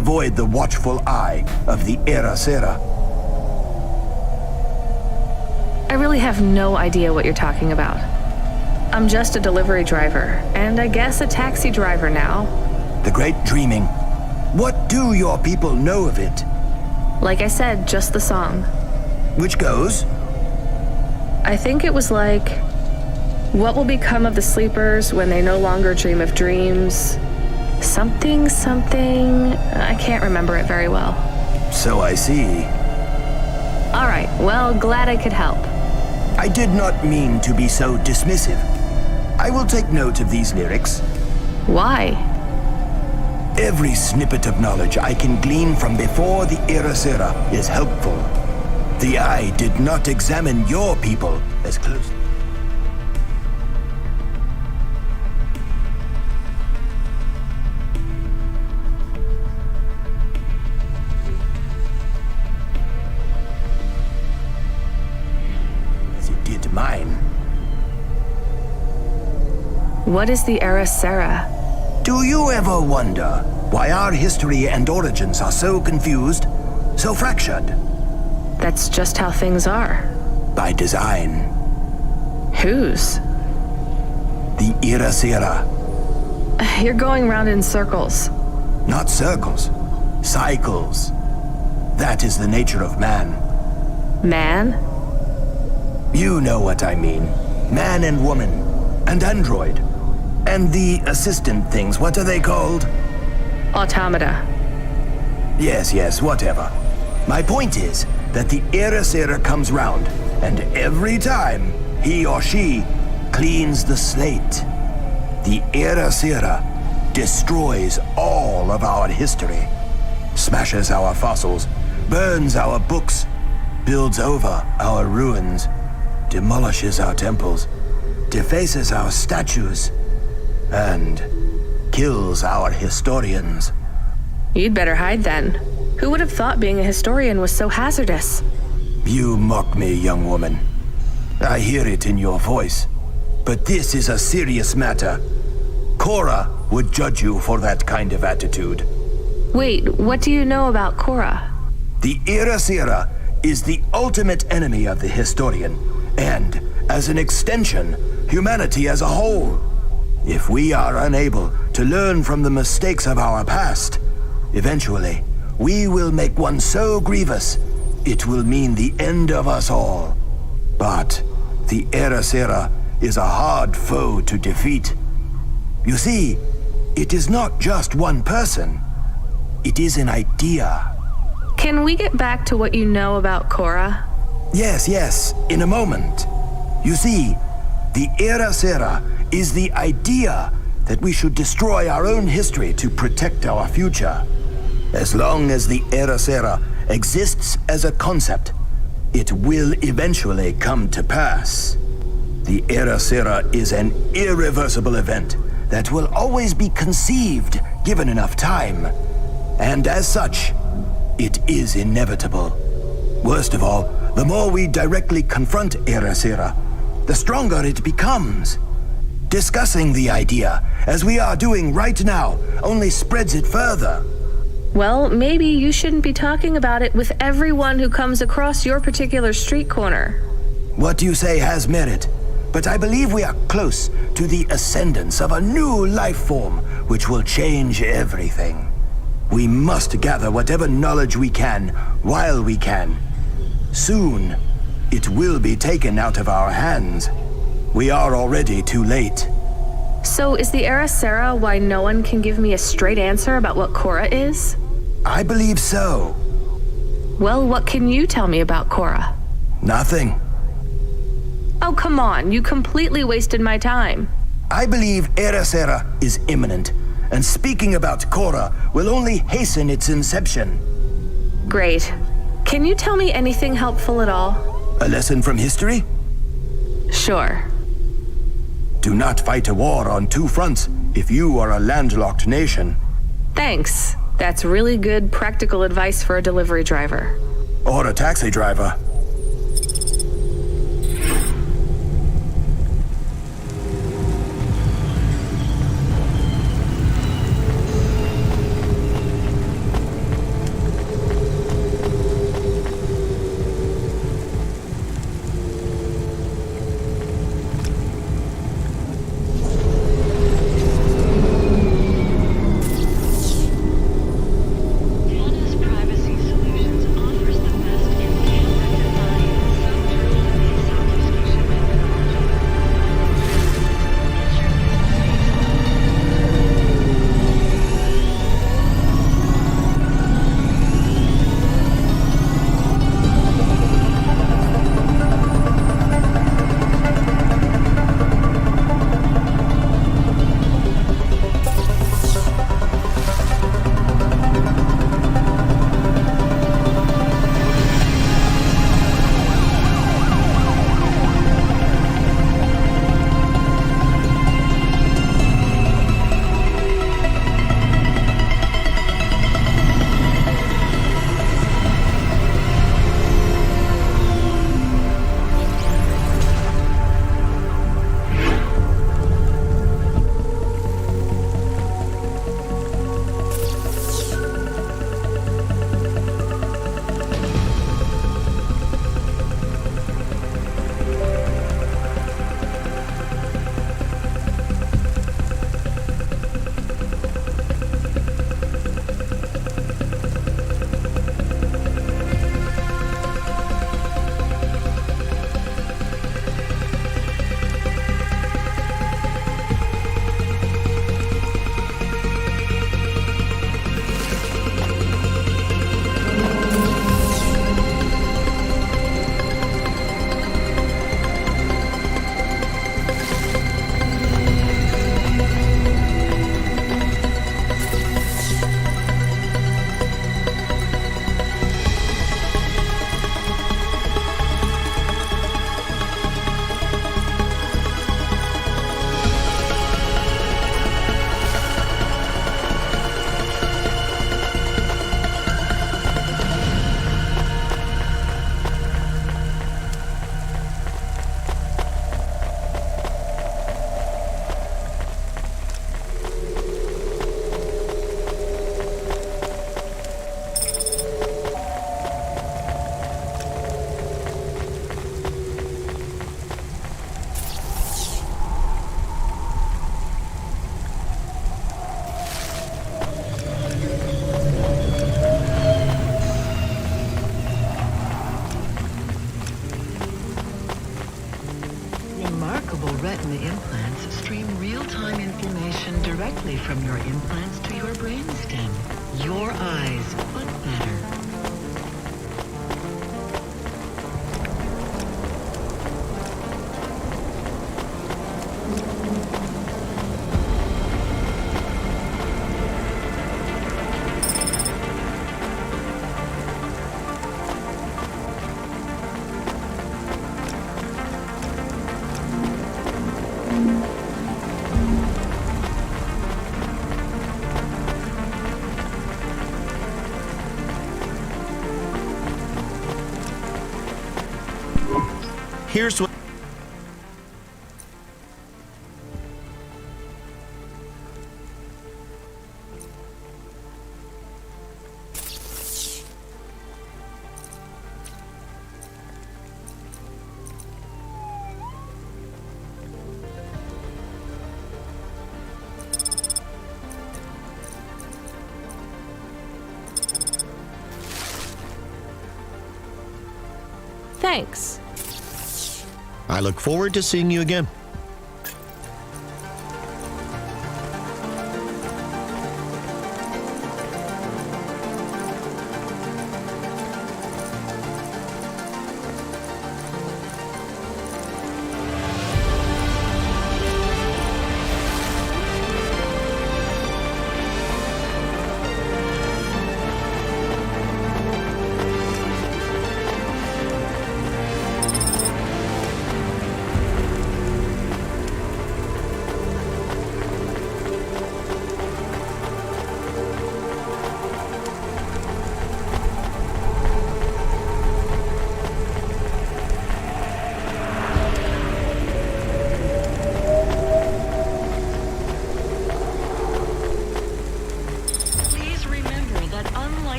avoid the watchful eye of the Era Sera. I really have no idea what you're talking about. I'm just a delivery driver, and I guess a taxi driver now. The great dreaming. What do your people know of it? Like I said, just the song. Which goes? I think it was like, what will become of the sleepers when they no longer dream of dreams? Something, I can't remember it very well. So I see. All right, well, glad I could help. I did not mean to be so dismissive. I will take note of these lyrics. Why? Every snippet of knowledge I can glean from before the Era Sera is helpful. The eye did not examine your people as closely. As it did mine. What is the Era Sera? Do you ever wonder why our history and origins are so confused, so fractured? That's just how things are. By design. Whose? The Era Sera. You're going round in circles. Not circles. Cycles. That is the nature of man. Man? You know what I mean. Man and woman. And android. And the assistant things, what are they called? Automata. Yes, whatever. My point is that the Era Sera comes round, and every time he or she cleans the slate, the Era Sera destroys all of our history, smashes our fossils, burns our books, builds over our ruins, demolishes our temples, defaces our statues, and kills our historians. You'd better hide then. Who would have thought being a historian was so hazardous? You mock me, young woman. I hear it in your voice. But this is a serious matter. Cora would judge you for that kind of attitude. Wait, what do you know about Cora? The Era Sera is the ultimate enemy of the historian, and, as an extension, humanity as a whole. If we are unable to learn from the mistakes of our past, eventually, we will make one so grievous, it will mean the end of us all. But the Era Sera is a hard foe to defeat. You see, it is not just one person. It is an idea. Can we get back to what you know about Cora? Yes, in a moment. You see, the Era Sera is the idea that we should destroy our own history to protect our future. As long as the Era Sera exists as a concept, it will eventually come to pass. The Era Sera is an irreversible event that will always be conceived given enough time. And as such, it is inevitable. Worst of all, the more we directly confront Era Sera, the stronger it becomes. Discussing the idea, as we are doing right now, only spreads it further. Well, maybe you shouldn't be talking about it with everyone who comes across your particular street corner. What you say has merit, but I believe we are close to the ascendance of a new life form which will change everything. We must gather whatever knowledge we can while we can. Soon, it will be taken out of our hands. We are already too late. So is the Era Sera why no one can give me a straight answer about what Cora is? I believe so. Well, what can you tell me about Cora? Nothing. Oh, come on, you completely wasted my time. I believe Era Sera is imminent, and speaking about Cora will only hasten its inception. Great. Can you tell me anything helpful at all? A lesson from history? Sure. Do not fight a war on two fronts if you are a landlocked nation. Thanks. That's really good practical advice for a delivery driver. Or a taxi driver. programmable retina implants stream real-time information directly from your implants to your brainstem. Your eyes, but better. Here's what... Thanks. I look forward to seeing you again.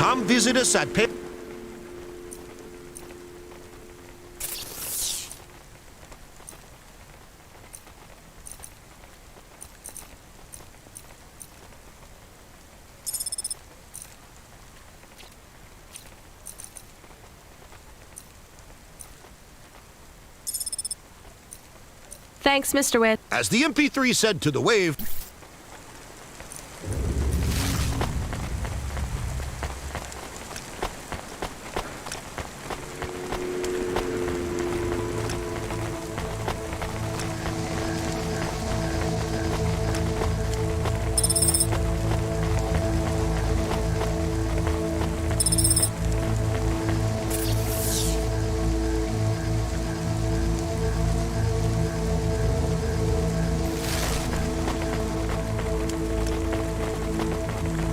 Come visit us at Thanks, Mr. Witt. As the MP3 said to the wave,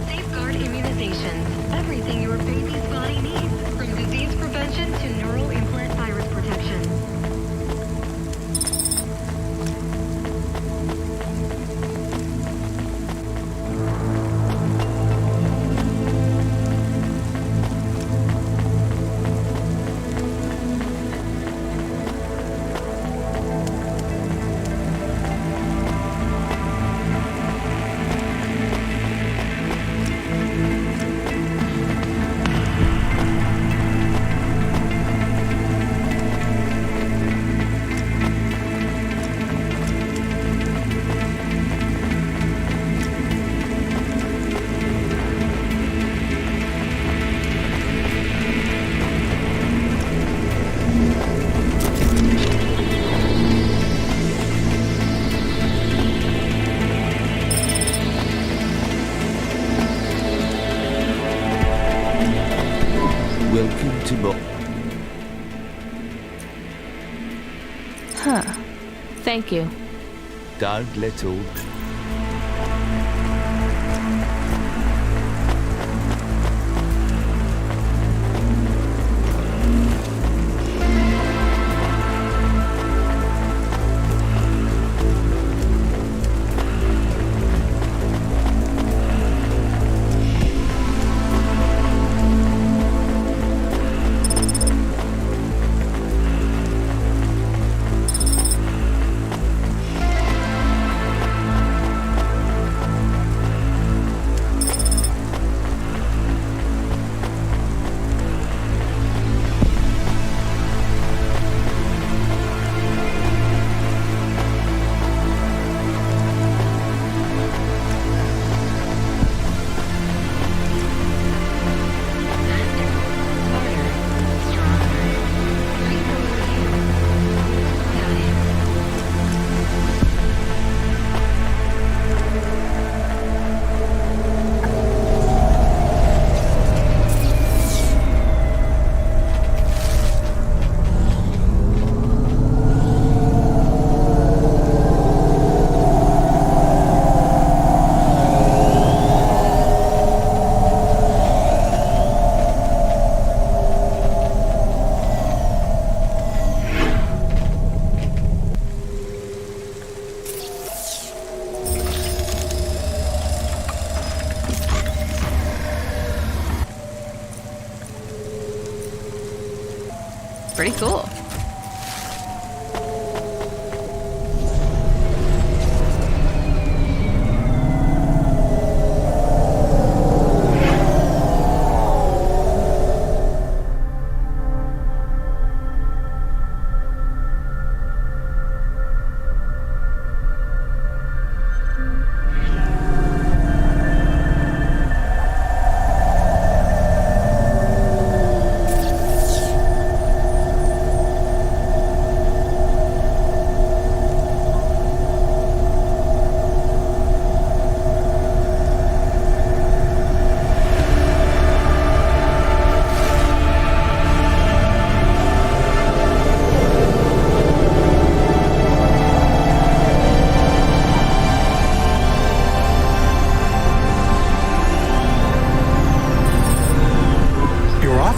Safeguard immunizations. Everything your baby's body needs, from disease prevention to neural implant virus protection. Welcome to Mo. Huh. Thank you. Don't let all. Pretty cool.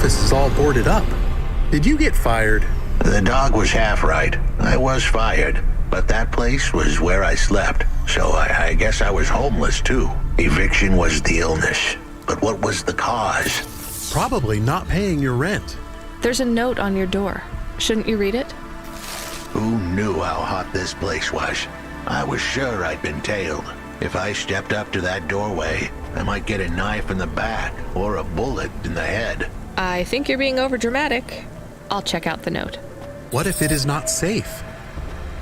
office is all boarded up. Did you get fired? The dog was half right. I was fired, but that place was where I slept, so I guess I was homeless too. Eviction was the illness, but what was the cause? Probably not paying your rent. There's a note on your door. Shouldn't you read it? Who knew how hot this place was? I was sure I'd been tailed. If I stepped up to that doorway, I might get a knife in the back or a bullet in the head. I think you're being overdramatic. I'll check out the note. What if it is not safe?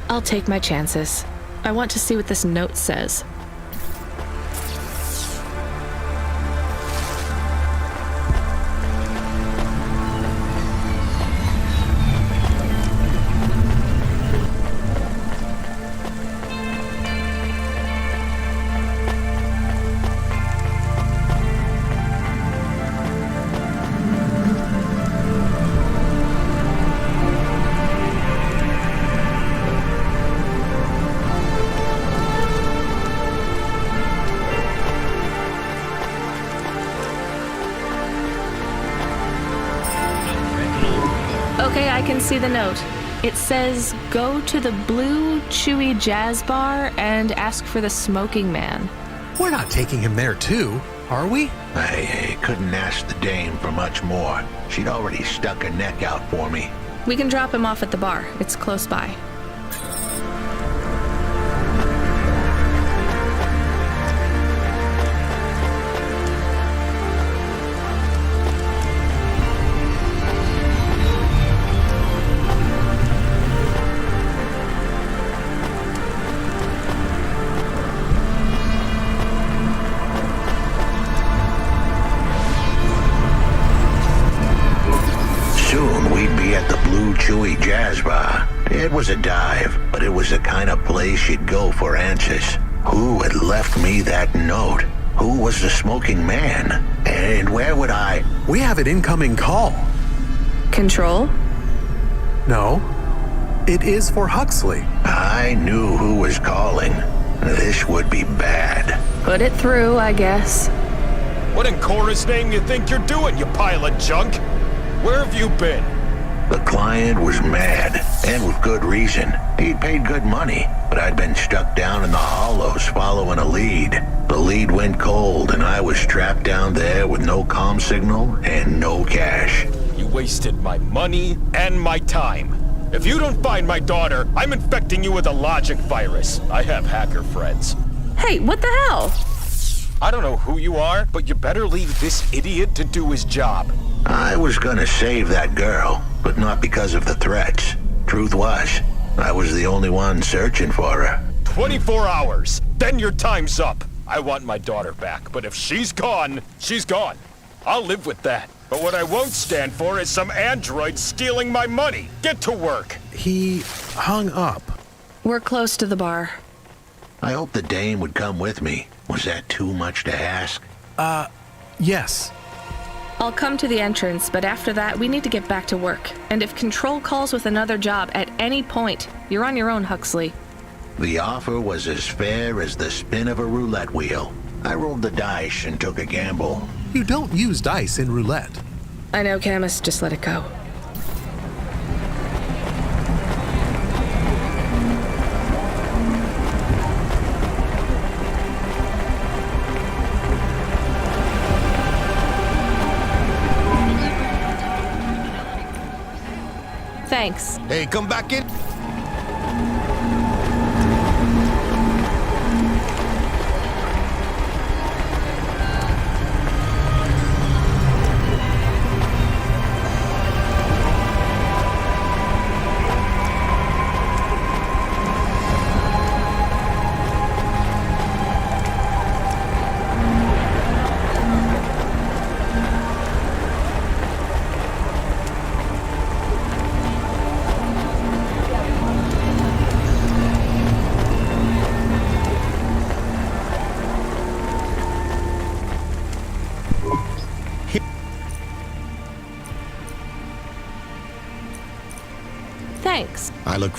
I'll take my chances. I want to see what this note says. Okay, I can see the note. It says, go to the Blue Chewy Jazz Bar and ask for the smoking man. We're not taking him there too, are we? I couldn't ask the dame for much more. She'd already stuck her neck out for me. We can drop him off at the bar. It's close by. Soon we'd be at the Blue Chewy Jazz Bar. It was a dive, but it was the kind of place you'd go for answers. Who had left me that note? Who was the smoking man? And where would I... We have an incoming call. Control? No, it is for Huxley. I knew who was calling. This would be bad. Put it through, I guess. What in Cora's name you think you're doing, you pile of junk? Where have you been? The client was mad, and with good reason. He'd paid good money, but I'd been stuck down in the hollows following a lead. The lead went cold, and I was trapped down there with no comm signal and no cash. You wasted my money and my time. If you don't find my daughter, I'm infecting you with a logic virus. I have hacker friends. Hey, what the hell? I don't know who you are, but you better leave this idiot to do his job. I was gonna save that girl, but not because of the threats. Truth was, I was the only one searching for her. 24 hours, then your time's up. I want my daughter back, but if she's gone, she's gone. I'll live with that. But what I won't stand for is some android stealing my money. Get to work. He hung up. We're close to the bar. I hoped the dame would come with me. Was that too much to ask? Yes. I'll come to the entrance, but after that, we need to get back to work. And if Control calls with another job at any point, you're on your own, Huxley. The offer was as fair as the spin of a roulette wheel. I rolled the dice and took a gamble. You don't use dice in roulette. I know, Camus, just let it go. Thanks. Hey, come back in. Thanks. I look...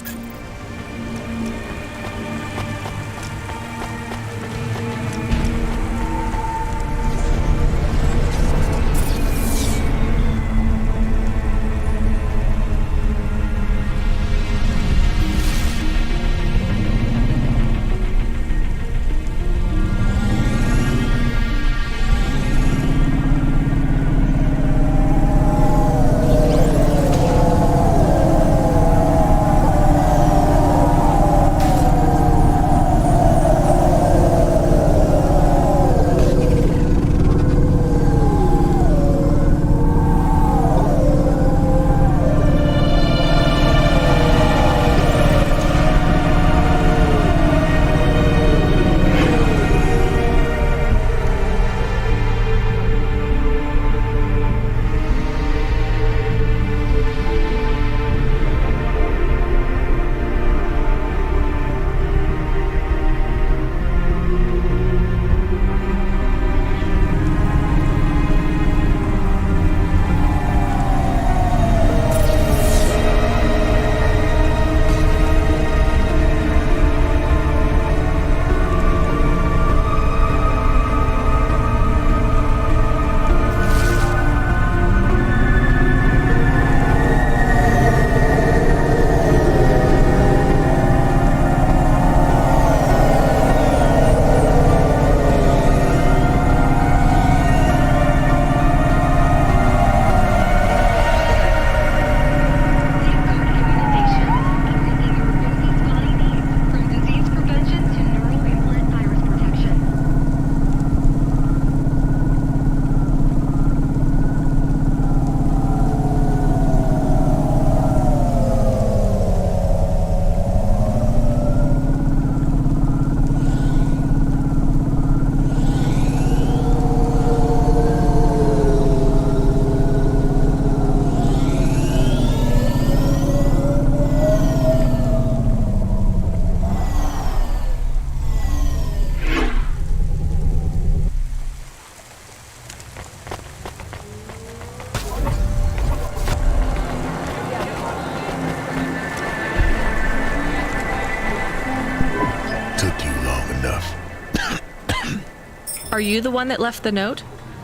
Are you the one that left the note?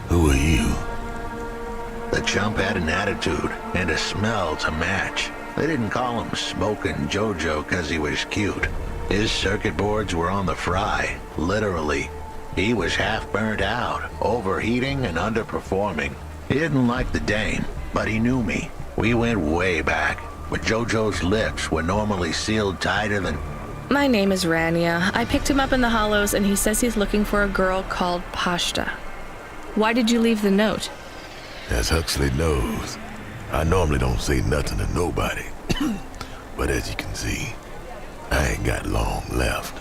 Who are you? The chump had an attitude and a smell to match. They didn't call him Smoking Jojo because he was cute. His circuit boards were on the fry, literally. He was half burnt out, overheating and underperforming. He didn't like the dame, but he knew me. We went way back, but Jojo's lips were normally sealed tighter than... My name is Rania. I picked him up in the Hollows, and he says he's looking for a girl called Pashta. Why did you leave the note? As Huxley knows, I normally don't say nothing to nobody. But as you can see, I ain't got long left.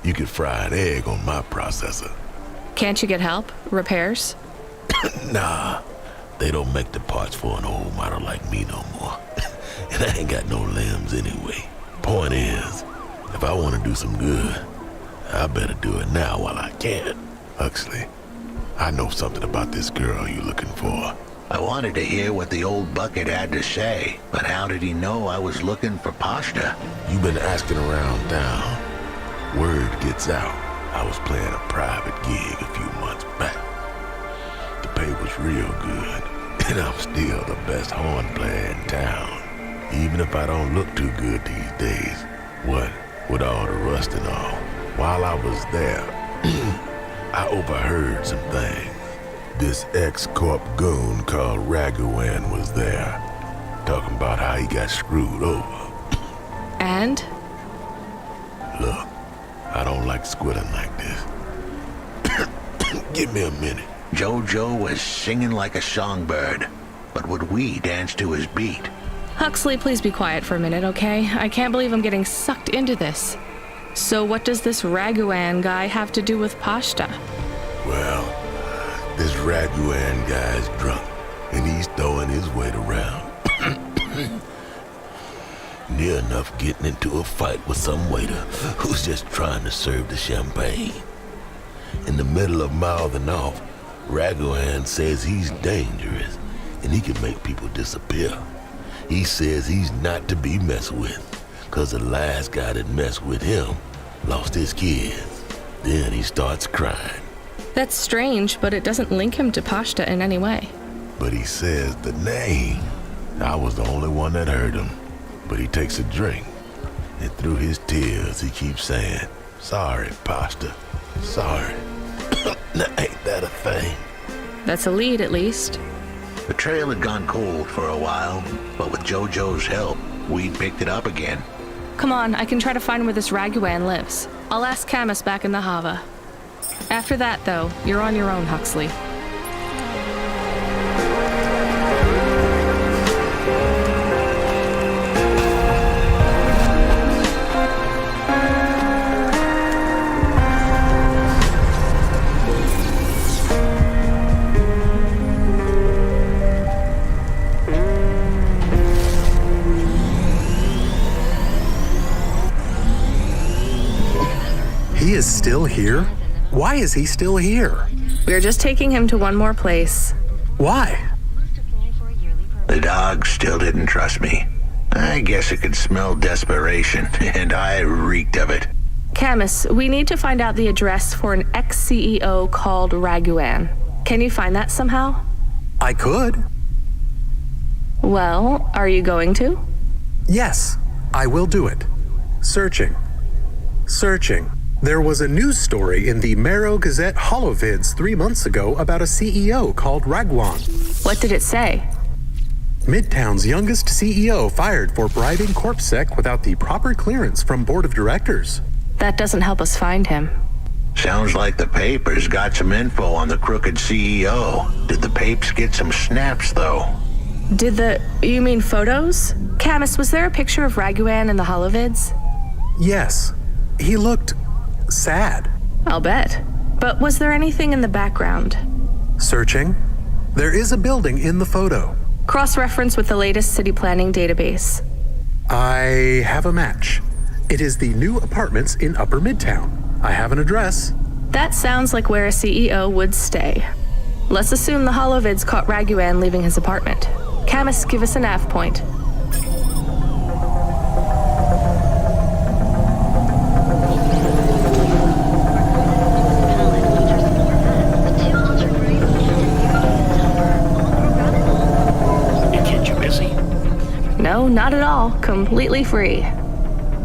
You could fry an egg on my processor. Can't you get help? Repairs? Nah, they don't make the parts for an old model like me no more. And I ain't got no limbs anyway. Point is, if I want to do some good, I better do it now while I can. Huxley, I know something about this girl you're looking for. I wanted to hear what the old bucket had to say, but how did he know I was looking for Pashta? You've been asking around town. Word gets out. I was playing a private gig a few months back. The pay was real good, and I'm still the best horn player in town. Even if I don't look too good these days. What with all the rust and all. While I was there, I overheard some things. This ex-corp goon called Raguan was there, talking about how he got screwed over. And? Look, I don't like squitting like this. Give me a minute. Jojo was singing like a songbird, but would we dance to his beat? Huxley, please be quiet for a minute, okay? I can't believe I'm getting sucked into this. So what does this Raguan guy have to do with Pashta? Well, this Raguan guy's drunk, and he's throwing his weight around. Near enough getting into a fight with some waiter who's just trying to serve the champagne. In the middle of mouthing off, Raguan says he's dangerous, and he can make people disappear. He says he's not to be messed with, cause the last guy that messed with him lost his kids. Then he starts crying. That's strange, but it doesn't link him to Pashta in any way. But he says the name. I was the only one that heard him. But he takes a drink, and through his tears he keeps saying, "Sorry, Pashta, sorry." Now, ain't that a thing? That's a lead, at least. The trail had gone cold for a while, but with Jojo's help, we picked it up again. Come on, I can try to find where this Raguan lives. I'll ask Camus back in the Hava. After that, though, you're on your own, Huxley. He is still here? Why is he still here? We're just taking him to one more place. Why? The dog still didn't trust me. I guess it could smell desperation, and I reeked of it. Camus, we need to find out the address for an ex-CEO called Raguan. Can you find that somehow? I could. Well, are you going to? Yes, I will do it. Searching. There was a news story in the Marrow Gazette Holovids 3 months ago about a CEO called Raguan. What did it say? Midtown's youngest CEO fired for bribing CorpSec without the proper clearance from board of directors. That doesn't help us find him. Sounds like the papers got some info on the crooked CEO. Did the papes get some snaps, though? You mean photos? Camus, was there a picture of Raguan in the Holovids? Yes. He looked sad. I'll bet. But was there anything in the background? Searching. There is a building in the photo. Cross-reference with the latest city planning database. I have a match. It is the new apartments in Upper Midtown. I have an address. That sounds like where a CEO would stay. Let's assume the Holovids caught Raguan leaving his apartment. Camus, give us a nav point. Not at all. Completely free.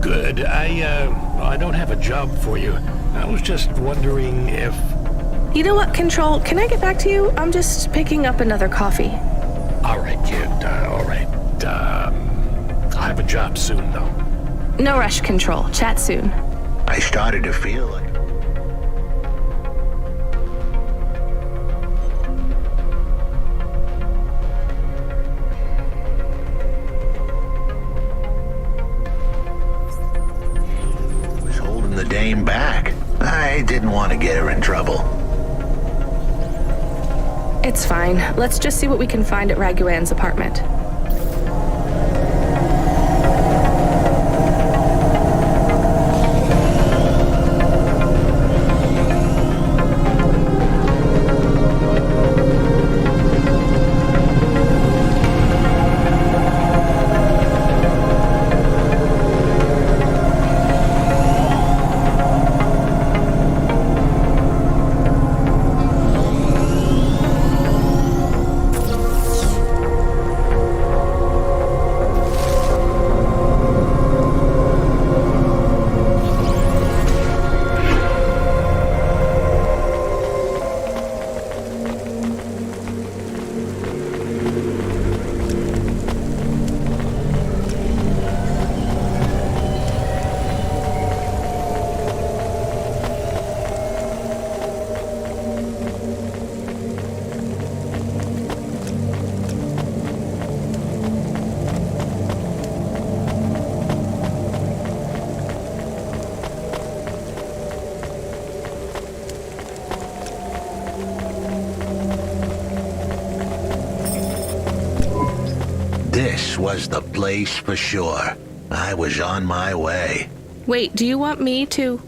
Good. I don't have a job for you. I was just wondering if... You know what, Control? Can I get back to you? I'm just picking up another coffee. All right, kid. All right. I have a job soon, though. No rush, Control. Chat soon. I started to feel like... was holding the dame back. I didn't want to get her in trouble. It's fine. Let's just see what we can find at Raguan's apartment. This was the place for sure. I was on my way. Wait, do you want me to...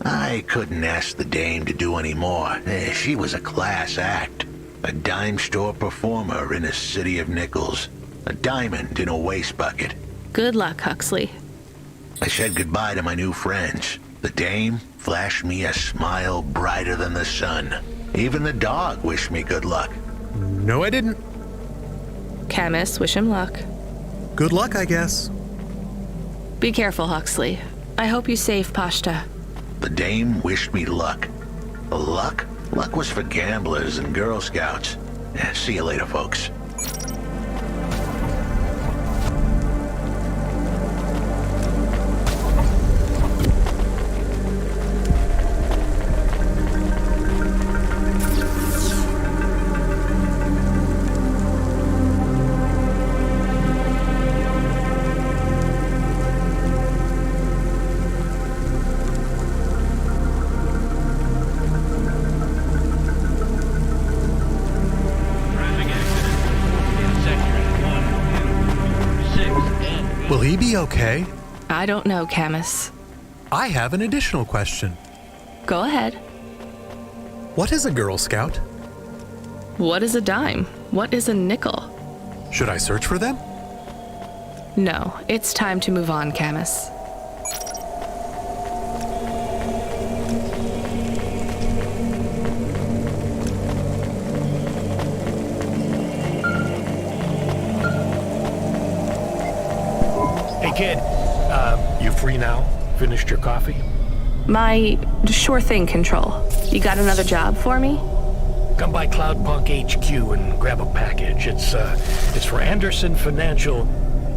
I couldn't ask the dame to do any more. She was a class act. A dime store performer in a city of nickels. A diamond in a waste bucket. Good luck, Huxley. I said goodbye to my new friends. The dame flashed me a smile brighter than the sun. Even the dog wished me good luck. No, I didn't. Camus, wish him luck. Good luck, I guess. Be careful, Huxley. I hope you save Pashta. The dame wished me luck. Luck? Luck was for gamblers and Girl Scouts. See you later, folks. Will he be okay? I don't know, Camus. I have an additional question. Go ahead. What is a Girl Scout? What is a dime? What is a nickel? Should I search for them? No, it's time to move on, Camus. Hey, kid. You free now? Finished your coffee? My sure thing, Control. You got another job for me? Come by Cloudpunk HQ and grab a package. It's for Anderson Financial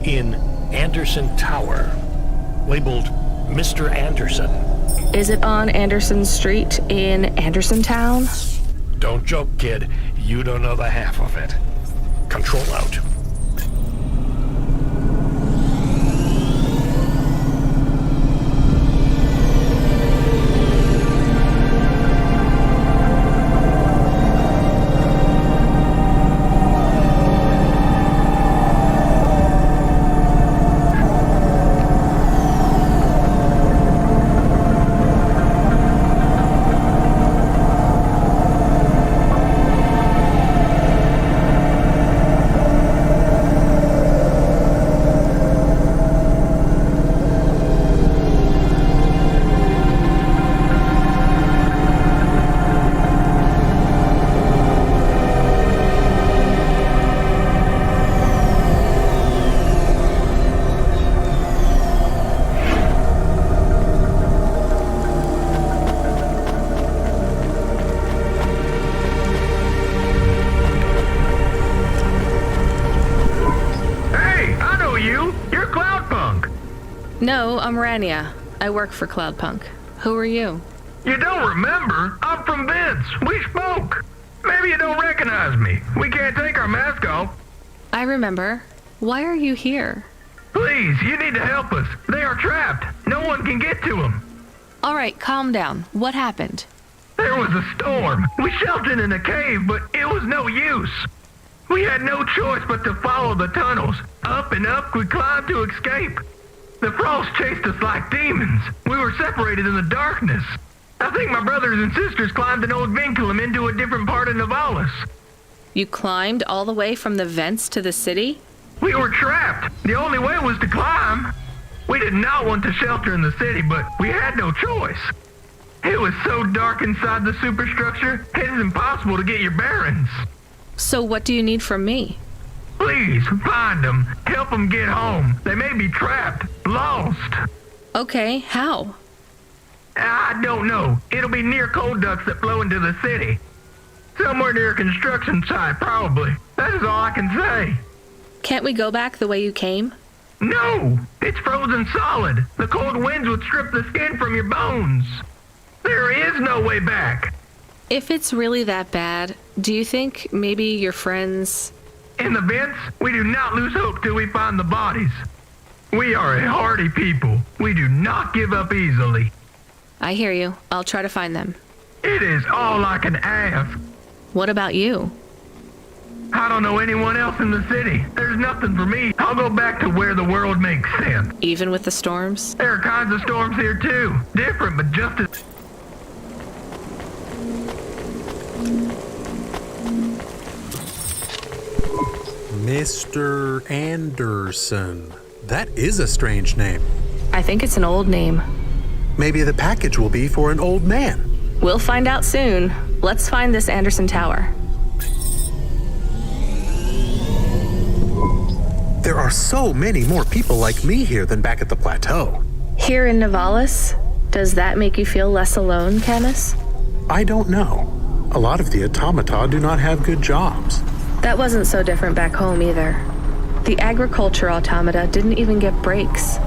in Anderson Tower, labeled Mr. Anderson. Is it on Anderson Street in Anderson Town? Don't joke, kid. You don't know the half of it. Control out. No, I'm Rania. I work for Cloudpunk. Who are you? You don't remember? I'm from Vince. We spoke. Maybe you don't recognize me. We can't take our mask off. I remember. Why are you here? Please, you need to help us. They are trapped. No one can get to them. All right, calm down. What happened? There was a storm. We sheltered in a cave, but it was no use. We had no choice but to follow the tunnels. Up and up, we climbed to escape. The frost chased us like demons. We were separated in the darkness. I think my brothers and sisters climbed an old vinculum into a different part of Navalis. You climbed all the way from the vents to the city? We were trapped. The only way was to climb. We did not want to shelter in the city, but we had no choice. It was so dark inside the superstructure, it is impossible to get your bearings. So what do you need from me? Please, find them. Help them get home. They may be trapped, lost. Okay, how? I don't know. It'll be near coal ducts that flow into the city. Somewhere near a construction site, probably. That is all I can say. Can't we go back the way you came? No! It's frozen solid. The cold winds would strip the skin from your bones. There is no way back. If it's really that bad, do you think maybe your friends... In the vents, we do not lose hope till we find the bodies. We are a hardy people. We do not give up easily. I hear you. I'll try to find them. It is all I can ask. What about you? I don't know anyone else in the city. There's nothing for me. I'll go back to where the world makes sense. Even with the storms? There are kinds of storms here too. Different, but just as... Mr. Anderson. That is a strange name. I think it's an old name. Maybe the package will be for an old man. We'll find out soon. Let's find this Anderson Tower. There are so many more people like me here than back at the plateau. Here in Navalis? Does that make you feel less alone, Camus? I don't know. A lot of the automata do not have good jobs. That wasn't so different back home either. The agriculture automata didn't even get breaks.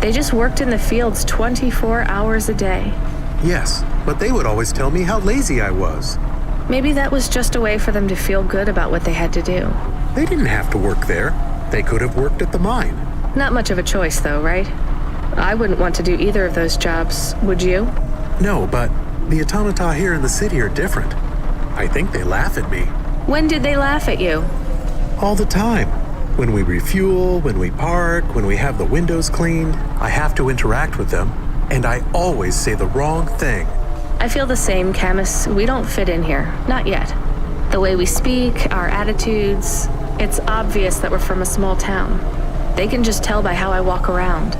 They just worked in the fields 24 hours a day. Yes, but they would always tell me how lazy I was. Maybe that was just a way for them to feel good about what they had to do. They didn't have to work there. They could have worked at the mine. Not much of a choice, though, right? I wouldn't want to do either of those jobs, would you? No, but the automata here in the city are different. I think they laugh at me. When did they laugh at you? All the time. When we refuel, when we park, when we have the windows cleaned, I have to interact with them, and I always say the wrong thing. I feel the same, Camus. We don't fit in here. Not yet. The way we speak, our attitudes, it's obvious that we're from a small town. They can just tell by how I walk around.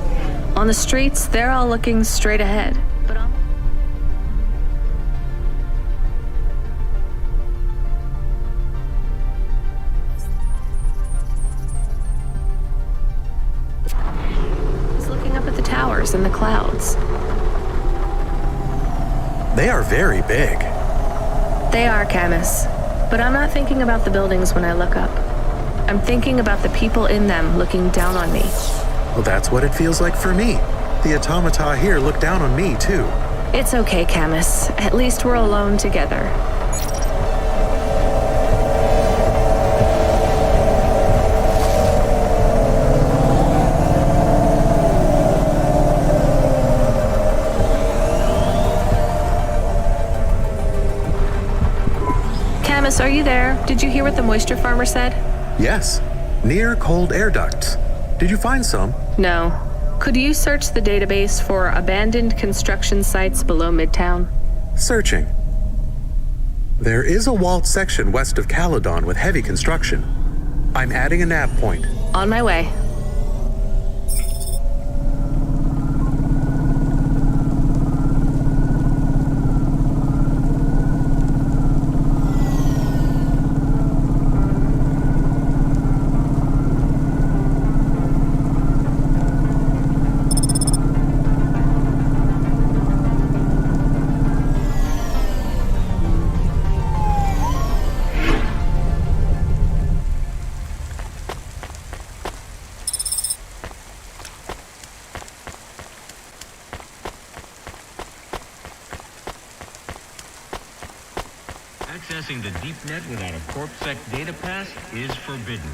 On the streets, they're all looking straight ahead. But he's looking up at the towers and the clouds. They are very big. They are, Camus. But I'm not thinking about the buildings when I look up. I'm thinking about the people in them looking down on me. Well, that's what it feels like for me. The automata here look down on me, too. It's okay, Camus. At least we're alone together. Camus, are you there? Did you hear what the moisture farmer said? Yes. Near cold air ducts. Did you find some? No. Could you search the database for abandoned construction sites below Midtown? Searching. There is a walled section west of Caledon with heavy construction. I'm adding a nav point. On my way. Accessing the deep net without a CorpSec data pass is forbidden.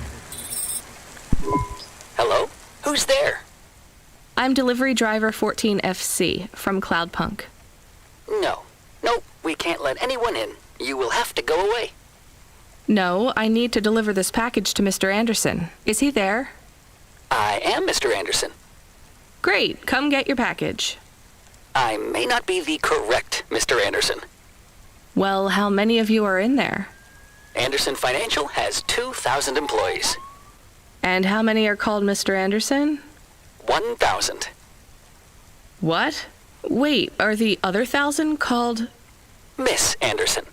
Hello? Who's there? I'm delivery driver 14FC from Cloudpunk. No, we can't let anyone in. You will have to go away. No, I need to deliver this package to Mr. Anderson. Is he there? I am Mr. Anderson. Great, come get your package. I may not be the correct Mr. Anderson. Well, how many of you are in there? Anderson Financial has 2,000 employees. And how many are called Mr. Anderson? 1,000. What? Wait, are the other 1,000 called... Miss Anderson.